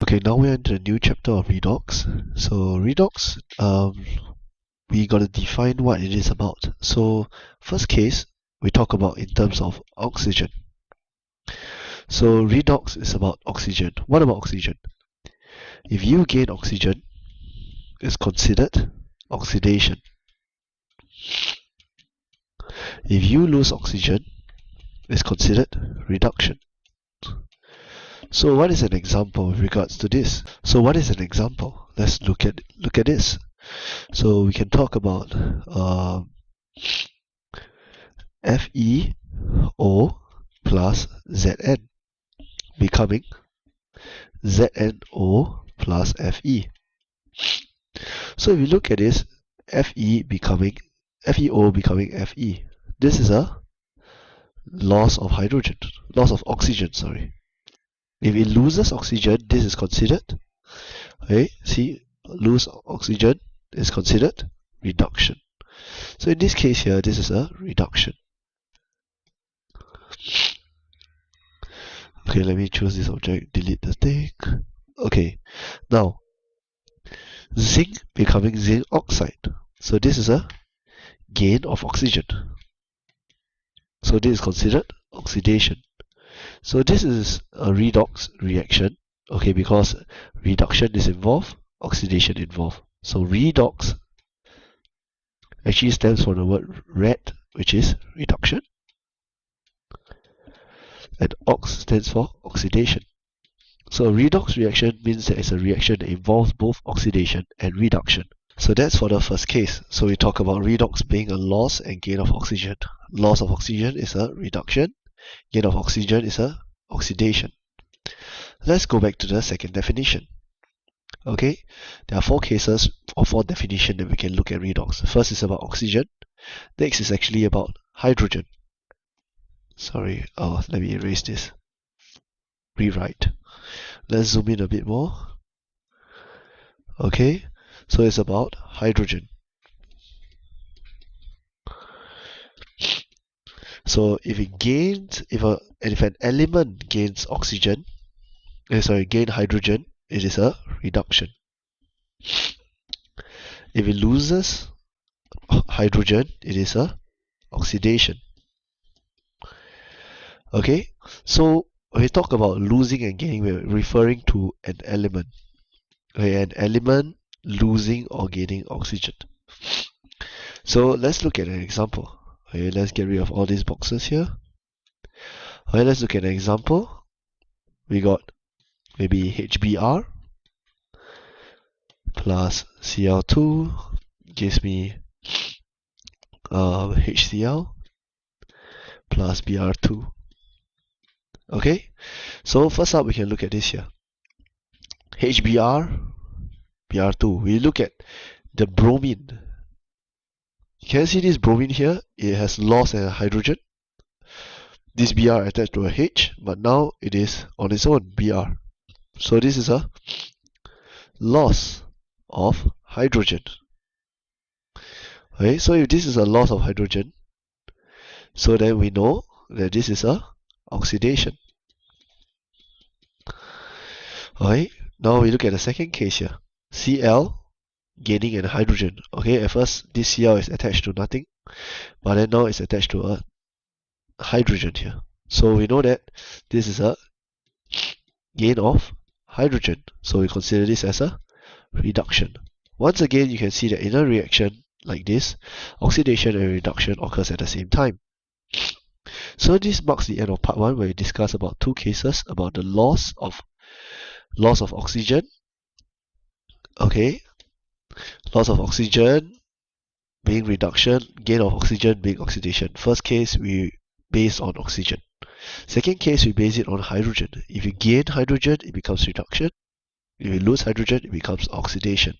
Okay, now we're into a new chapter of Redox. So Redox, we got to define what it is about. So first case, we talk about in terms of oxygen. So redox is about oxygen. What about oxygen? If you gain oxygen, it's considered oxidation. If you lose oxygen, it's considered reduction. So what is an example with regards to this? So what is an example? Let's look at this. So we can talk about FeO plus Zn becoming ZnO plus Fe. So if you look at this, FeO becoming Fe. This is a loss of oxygen, sorry. If it loses oxygen, this is considered, okay, see, lose oxygen is considered reduction. So in this case here, this is a reduction. Okay, let me choose this object, delete the thing. Okay, now zinc becoming zinc oxide. So this is a gain of oxygen. So this is considered oxidation. So this is a redox reaction, okay, because reduction is involved, oxidation involved. So redox actually stands for the word red, which is reduction, and ox stands for oxidation. So a redox reaction means that it's a reaction that involves both oxidation and reduction. So that's for the first case. So we talk about redox being a loss and gain of oxygen. Loss of oxygen is a reduction. Gain of oxygen is a oxidation. Let's go back to the second definition. Okay, there are four cases or four definitions that we can look at redox. First is about oxygen. Next is actually about hydrogen. Sorry, let me erase this. Rewrite. Let's zoom in a bit more. Okay, so it's about hydrogen. So if an element gains oxygen, gain hydrogen, it is a reduction. If it loses hydrogen, it is a oxidation. Okay, so when we talk about losing and gaining, we're referring to an element. Okay, an element losing or gaining oxygen. So let's look at an example. Okay, let's get rid of all these boxes here. Okay, let's look at an example. We got maybe HBr plus Cl2 gives me HCl plus Br2. Okay, so first up we can look at this here. HBr, Br2. We look at the bromine. You can see this bromine here, it has lost a hydrogen. This Br attached to a H, but now it is on its own, Br. So this is a loss of hydrogen. Okay, so if this is a loss of hydrogen, so then we know that this is a oxidation. Okay, now we look at the second case here. Cl gaining an hydrogen. Okay, at first this Cl is attached to nothing, but then now it's attached to a hydrogen here. So we know that this is a gain of hydrogen. So we consider this as a reduction. Once again, you can see that in a reaction like this, oxidation and reduction occurs at the same time. So this marks the end of part 1, where we discuss about two cases about the loss of oxygen. Okay, loss of oxygen being reduction, gain of oxygen being oxidation. First case we based on oxygen. Second case we base it on hydrogen. If you gain hydrogen, it becomes reduction. If you lose hydrogen, it becomes oxidation.